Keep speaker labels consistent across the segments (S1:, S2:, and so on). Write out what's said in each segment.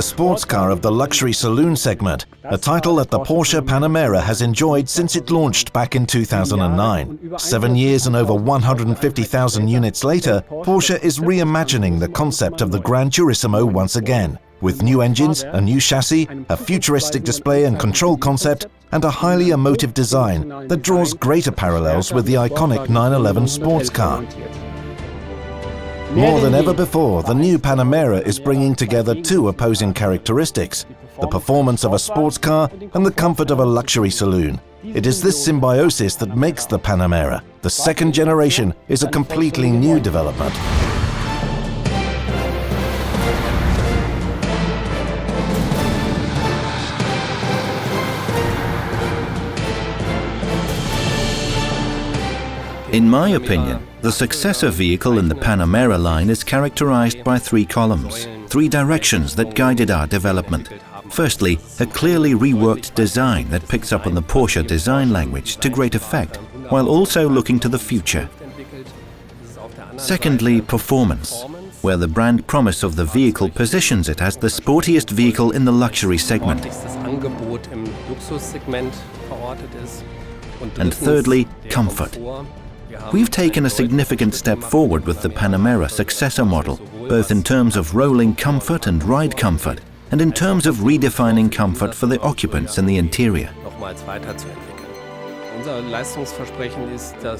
S1: sports car of the luxury saloon segment, a title that the Porsche Panamera has enjoyed since it launched back in 2009. 7 years and over 150,000 units later, Porsche is reimagining the concept of the Gran Turismo once again, with new engines, a new chassis, a futuristic display and control concept, and a highly emotive design that draws greater parallels with the iconic 911 sports car. More than ever before, the new Panamera is bringing together two opposing characteristics: the performance of a sports car and the comfort of a luxury saloon. It is this symbiosis that makes the Panamera. The second generation is a completely new development.
S2: In my opinion, the successor vehicle in the Panamera line is characterized by three columns, three directions that guided our development. Firstly, a clearly reworked design that picks up on the Porsche design language to great effect, while also looking to the future. Secondly, performance, where the brand promise of the vehicle positions it as the sportiest vehicle in the luxury segment. And thirdly, comfort. We've taken a significant step forward with the Panamera successor model, both in terms of rolling comfort and ride comfort, and in terms of redefining comfort for the occupants in the interior.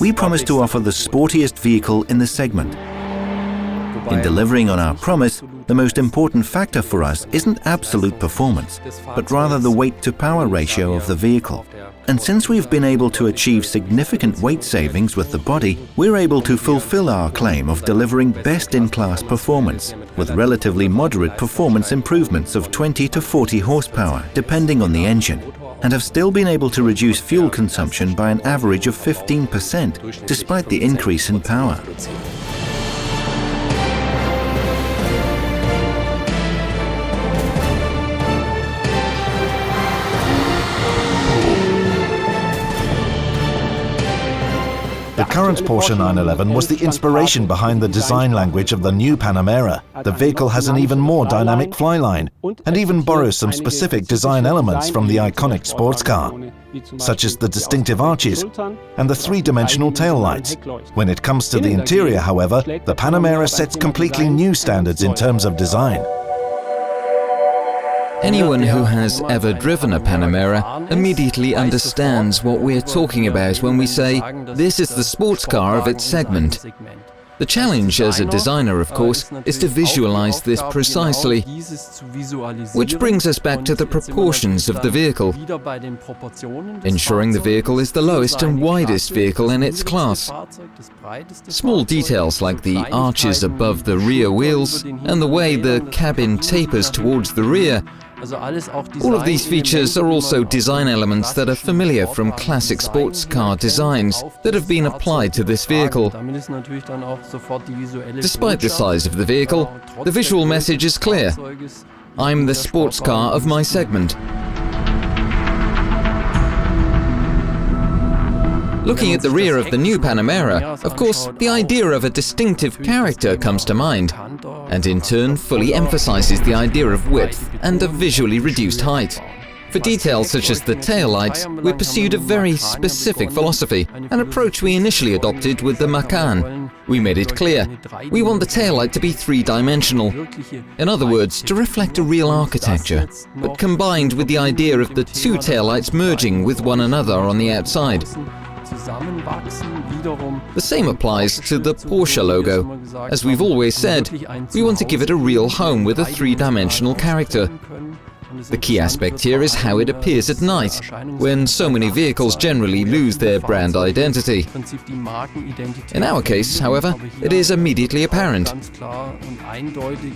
S2: We promise to offer the sportiest vehicle in the segment. In delivering on our promise, the most important factor for us isn't absolute performance, but rather the weight-to-power ratio of the vehicle. And since we've been able to achieve significant weight savings with the body, we're able to fulfill our claim of delivering best-in-class performance, with relatively moderate performance improvements of 20 to 40 horsepower, depending on the engine, and have still been able to reduce fuel consumption by an average of 15%, despite the increase in power.
S1: The current Porsche 911 was the inspiration behind the design language of the new Panamera. The vehicle has an even more dynamic flyline and even borrows some specific design elements from the iconic sports car, such as the distinctive arches and the three-dimensional taillights. When it comes to the interior, however, the Panamera sets completely new standards in terms of design.
S3: Anyone who has ever driven a Panamera immediately understands what we're talking about when we say this is the sports car of its segment. The challenge as a designer, of course, is to visualize this precisely, which brings us back to the proportions of the vehicle, ensuring the vehicle is the lowest and widest vehicle in its class. Small details like the arches above the rear wheels and the way the cabin tapers towards the rear, all of these features are also design elements that are familiar from classic sports car designs that have been applied to this vehicle. Despite the size of the vehicle, the visual message is clear. I'm the sports car of my segment. Looking at the rear of the new Panamera, of course, the idea of a distinctive character comes to mind, and in turn fully emphasizes the idea of width and a visually reduced height. For details such as the taillights, we pursued a very specific philosophy, an approach we initially adopted with the Macan. We made it clear, we want the taillight to be three-dimensional. In other words, to reflect a real architecture, but combined with the idea of the two taillights merging with one another on the outside. The same applies to the Porsche logo. As we've always said, we want to give it a real home with a three-dimensional character. The key aspect here is how it appears at night, when so many vehicles generally lose their brand identity. In our case, however, it is immediately apparent.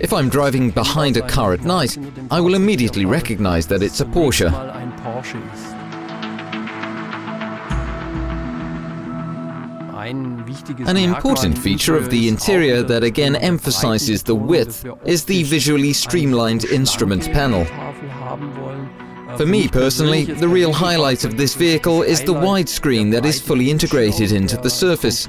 S3: If I'm driving behind a car at night, I will immediately recognize that it's a Porsche. An important feature of the interior that again emphasizes the width is the visually streamlined instrument panel. For me personally, the real highlight of this vehicle is the widescreen that is fully integrated into the surface.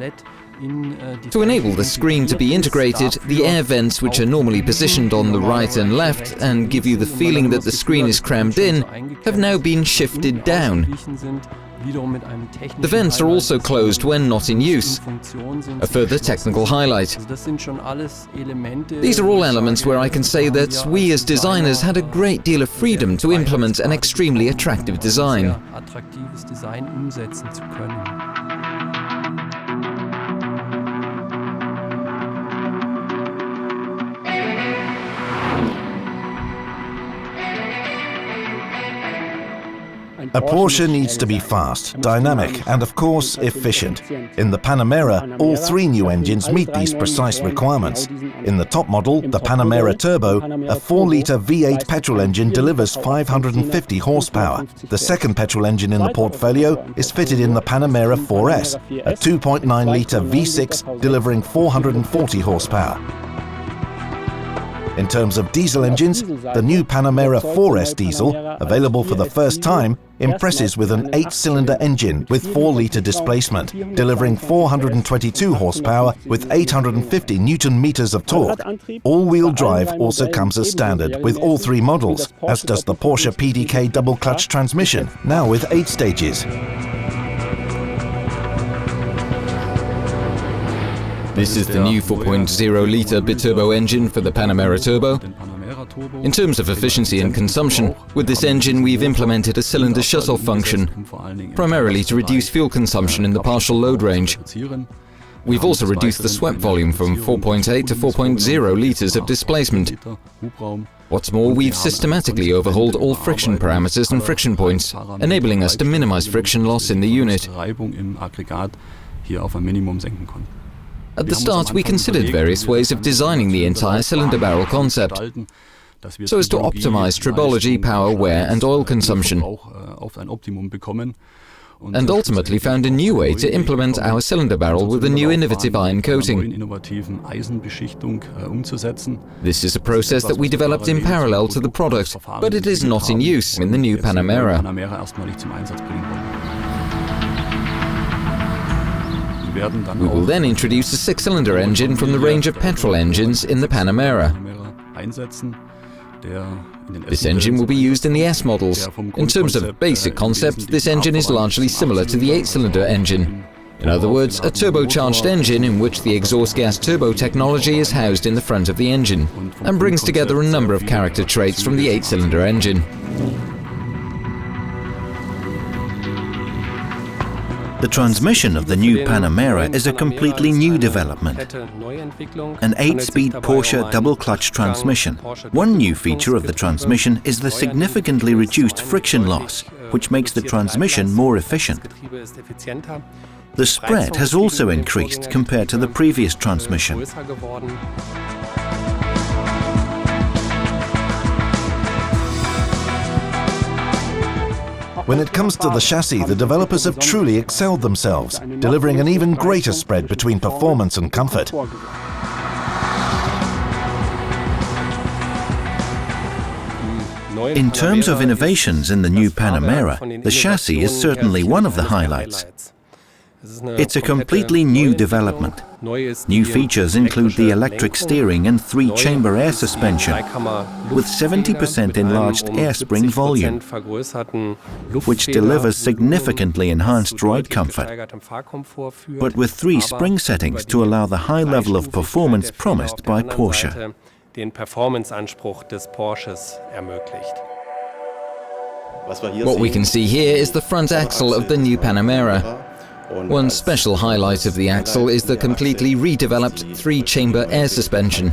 S3: To enable the screen to be integrated, the air vents, which are normally positioned on the right and left and give you the feeling that the screen is crammed in, have now been shifted down. The vents are also closed when not in use, a further technical highlight. These are all elements where I can say that we as designers had a great deal of freedom to implement an extremely attractive design.
S1: A Porsche needs to be fast, dynamic, and of course, efficient. In the Panamera, all three new engines meet these precise requirements. In the top model, the Panamera Turbo, a 4-litre V8 petrol engine delivers 550 horsepower. The second petrol engine in the portfolio is fitted in the Panamera 4S, a 2.9-litre V6 delivering 440 horsepower. In terms of diesel engines, the new Panamera 4S diesel, available for the first time, impresses with an 8-cylinder engine with 4-litre displacement, delivering 422 horsepower with 850 Newton-meters of torque. All-wheel drive also comes as standard with all three models, as does the Porsche PDK double-clutch transmission, now with 8 stages.
S3: This is the new 4.0-litre biturbo engine for the Panamera Turbo. In terms of efficiency and consumption, with this engine we've implemented a cylinder shut-off function, primarily to reduce fuel consumption in the partial load range. We've also reduced the swept volume from 4.8 to 4.0 litres of displacement. What's more, we've systematically overhauled all friction parameters and friction points, enabling us to minimize friction loss in the unit. At the start, we considered various ways of designing the entire cylinder barrel concept, so as to optimize tribology, power, wear and oil consumption, and ultimately found a new way to implement our cylinder barrel with a new innovative iron coating. This is a process that we developed in parallel to the product, but it is not in use in the new Panamera. We will then introduce a 6-cylinder engine from the range of petrol engines in the Panamera. This engine will be used in the S models. In terms of basic concept, this engine is largely similar to the 8-cylinder engine. In other words, a turbocharged engine in which the exhaust gas turbo technology is housed in the front of the engine and brings together a number of character traits from the 8-cylinder engine.
S2: The transmission of the new Panamera is a completely new development. An 8-speed Porsche double-clutch transmission. One new feature of the transmission is the significantly reduced friction loss, which makes the transmission more efficient. The spread has also increased compared to the previous transmission.
S1: When it comes to the chassis, the developers have truly excelled themselves, delivering an even greater spread between performance and comfort.
S2: In terms of innovations in the new Panamera, the chassis is certainly one of the highlights. It's a completely new development. New features include the electric steering and 3-chamber air suspension, with 70% enlarged air spring volume, which delivers significantly enhanced ride comfort, but with 3 spring settings to allow the high level of performance promised by Porsche.
S3: What we can see here is the front axle of the new Panamera. One special highlight of the axle is the completely redeveloped 3-chamber air suspension.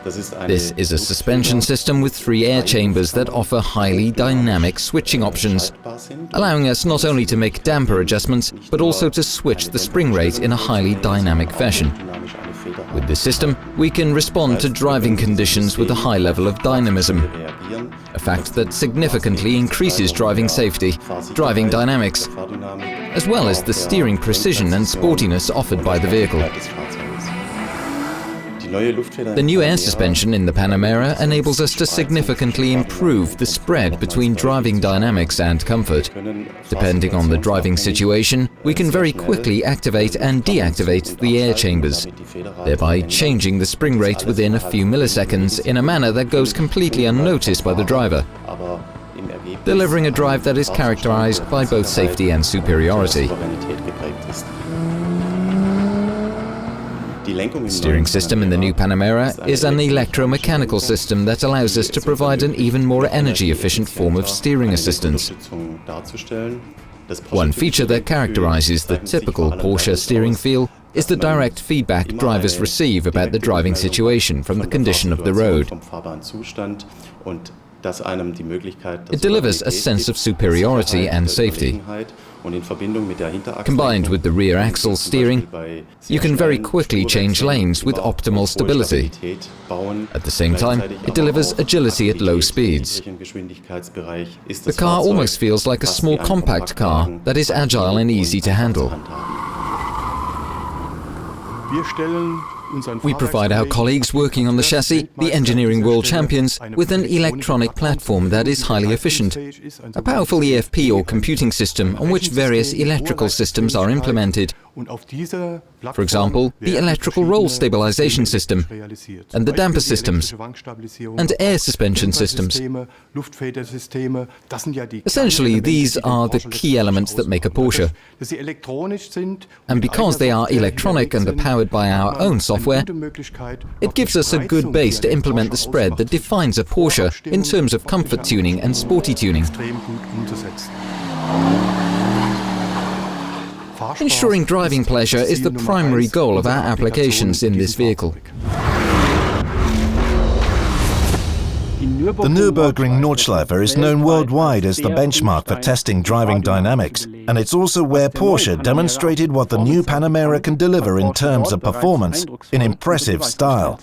S3: This is a suspension system with 3 air chambers that offer highly dynamic switching options, allowing us not only to make damper adjustments, but also to switch the spring rate in a highly dynamic fashion. With this system, we can respond to driving conditions with a high level of dynamism, a fact that significantly increases driving safety, driving dynamics, as well as the steering precision and sportiness offered by the vehicle. The new air suspension in the Panamera enables us to significantly improve the spread between driving dynamics and comfort. Depending on the driving situation, we can very quickly activate and deactivate the air chambers, thereby changing the spring rate within a few milliseconds in a manner that goes completely unnoticed by the driver, delivering a drive that is characterized by both safety and superiority. The steering system in the new Panamera is an electromechanical system that allows us to provide an even more energy-efficient form of steering assistance. One feature that characterizes the typical Porsche steering feel is the direct feedback drivers receive about the driving situation from the condition of the road. It delivers a sense of superiority and safety. Combined with the rear axle steering, you can very quickly change lanes with optimal stability. At the same time, it delivers agility at low speeds. The car almost feels like a small compact car that is agile and easy to handle. We provide our colleagues working on the chassis, the engineering world champions, with an electronic platform that is highly efficient, a powerful EFP or computing system on which various electrical systems are implemented. For example, the electrical roll stabilization system, and the damper systems, and air suspension systems. Essentially, these are the key elements that make a Porsche. And because they are electronic and are powered by our own software, it gives us a good base to implement the spread that defines a Porsche in terms of comfort tuning and sporty tuning. Ensuring driving pleasure is the primary goal of our applications in this vehicle.
S1: The Nürburgring Nordschleife is known worldwide as the benchmark for testing driving dynamics, and it's also where Porsche demonstrated what the new Panamera can deliver in terms of performance in impressive style.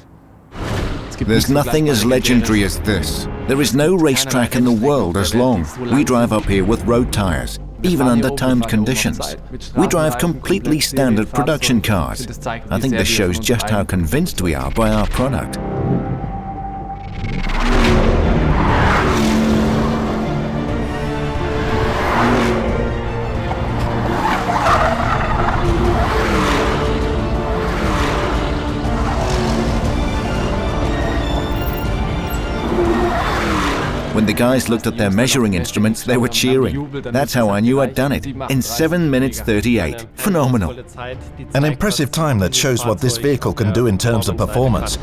S2: There's nothing as legendary as this. There is no racetrack in the world as long. We drive up here with road tires, even under timed conditions. We drive completely standard production cars. I think this shows just how convinced we are by our product. When the guys looked at their measuring instruments, they were cheering. That's how I knew I'd done it. In 7 minutes 38. Phenomenal.
S1: An impressive time that shows what this vehicle can do in terms of performance.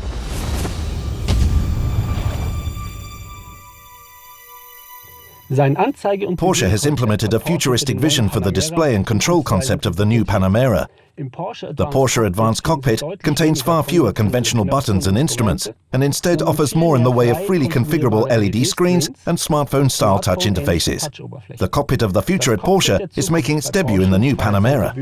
S1: Porsche has implemented a futuristic vision for the display and control concept of the new Panamera. The Porsche Advanced Cockpit contains far fewer conventional buttons and instruments, and instead offers more in the way of freely configurable LED screens and smartphone-style touch interfaces. The cockpit of the future at Porsche is making its debut in the new Panamera.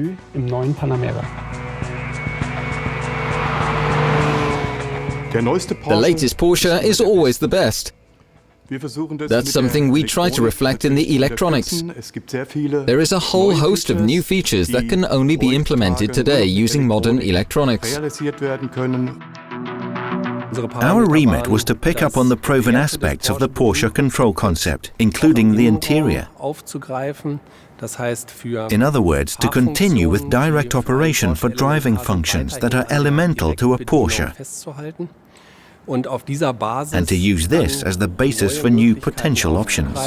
S3: The latest Porsche is always the best. That's something we try to reflect in the electronics. There is a whole host of new features that can only be implemented today using modern electronics.
S2: Our remit was to pick up on the proven aspects of the Porsche control concept, including the interior. In other words, to continue with direct operation for driving functions that are elemental to a Porsche, and to use this as the basis for new potential options.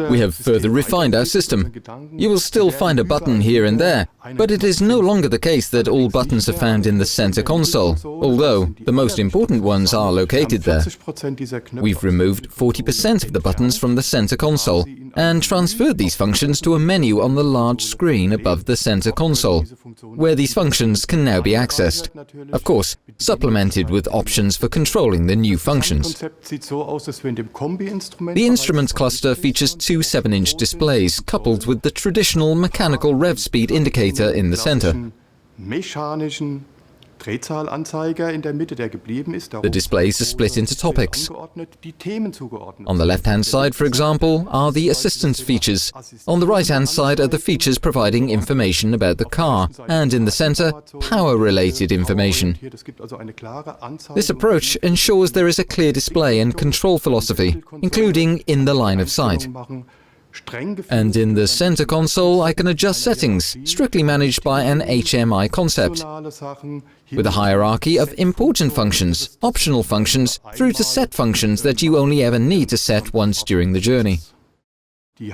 S3: We have further refined our system. You will still find a button here and there, but it is no longer the case that all buttons are found in the center console, although the most important ones are located there. We've removed 40% of the buttons from the center console and transferred these functions to a menu on the large screen above the center console, where these functions can now be accessed. Of course, supplemented with options for controlling the new functions. The instruments cluster features two 7-inch displays coupled with the traditional mechanical rev speed indicator in the center. The displays are split into topics. On the left-hand side, for example, are the assistance features. On the right-hand side are the features providing information about the car, and in the center, power-related information. This approach ensures there is a clear display and control philosophy, including in the line of sight. And in the center console, I can adjust settings, strictly managed by an HMI concept, with a hierarchy of important functions, optional functions, through to set functions that you only ever need to set once during the journey. The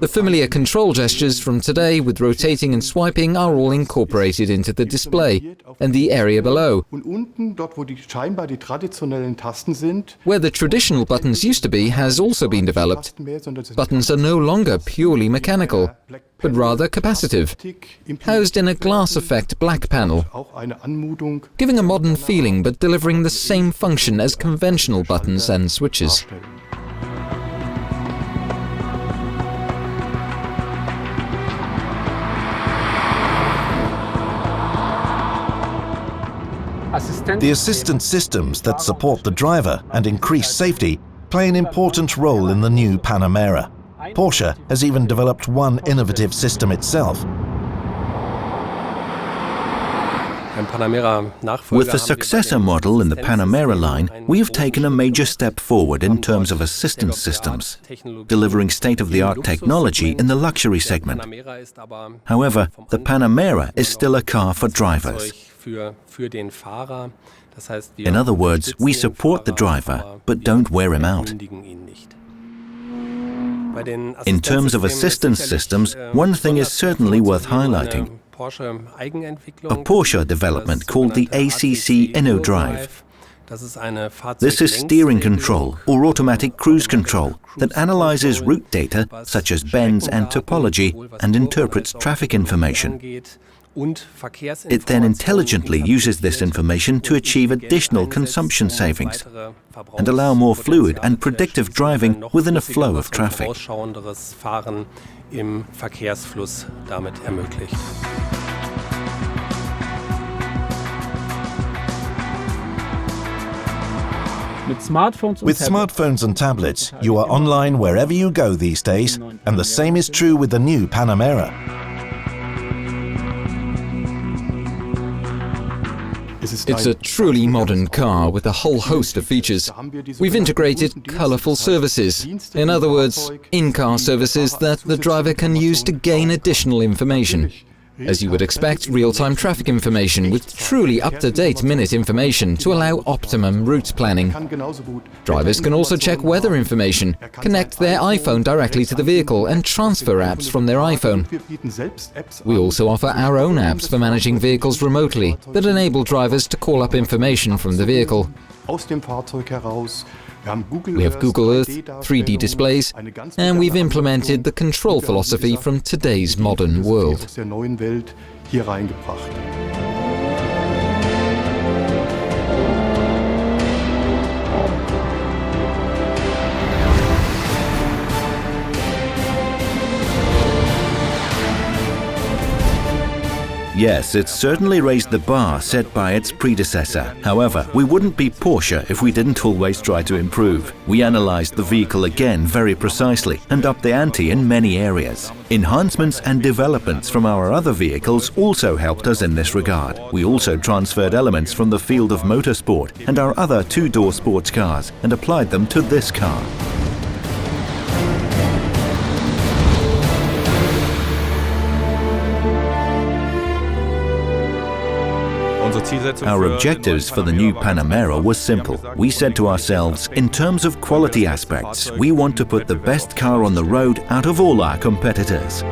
S3: familiar control gestures from today with rotating and swiping are all incorporated into the display, and the area below, where the traditional buttons used to be, has also been developed. Buttons are no longer purely mechanical, but rather capacitive, housed in a glass effect black panel, giving a modern feeling but delivering the same function as conventional buttons and switches.
S1: The assistance systems that support the driver and increase safety play an important role in the new Panamera. Porsche has even developed one innovative system itself.
S2: With the successor model in the Panamera line, we have taken a major step forward in terms of assistance systems, delivering state-of-the-art technology in the luxury segment. However, the Panamera is still a car for drivers. In other words, we support the driver, but don't wear him out. In terms of assistance systems, one thing is certainly worth highlighting: a Porsche development called the ACC InnoDrive. This is steering control or automatic cruise control that analyzes route data such as bends and topology and interprets traffic information. It then intelligently uses this information to achieve additional consumption savings and allow more fluid and predictive driving within a flow of traffic.
S1: With smartphones and tablets, you are online wherever you go these days, and the same is true with the new Panamera.
S3: It's a truly modern car with a whole host of features. We've integrated colourful services, in other words, in-car services that the driver can use to gain additional information. As you would expect, real-time traffic information with truly up-to-date minute information to allow optimum route planning. Drivers can also check weather information, connect their iPhone directly to the vehicle and transfer apps from their iPhone. We also offer our own apps for managing vehicles remotely that enable drivers to call up information from the vehicle. We have Google Earth, 3D displays, and we've implemented the control philosophy from today's modern world.
S2: Yes, it's certainly raised the bar set by its predecessor. However, we wouldn't be Porsche if we didn't always try to improve. We analyzed the vehicle again very precisely and upped the ante in many areas. Enhancements and developments from our other vehicles also helped us in this regard. We also transferred elements from the field of motorsport and our other two-door sports cars and applied them to this car. Our objectives for the new Panamera were simple. We said to ourselves, in terms of quality aspects, we want to put the best car on the road out of all our competitors.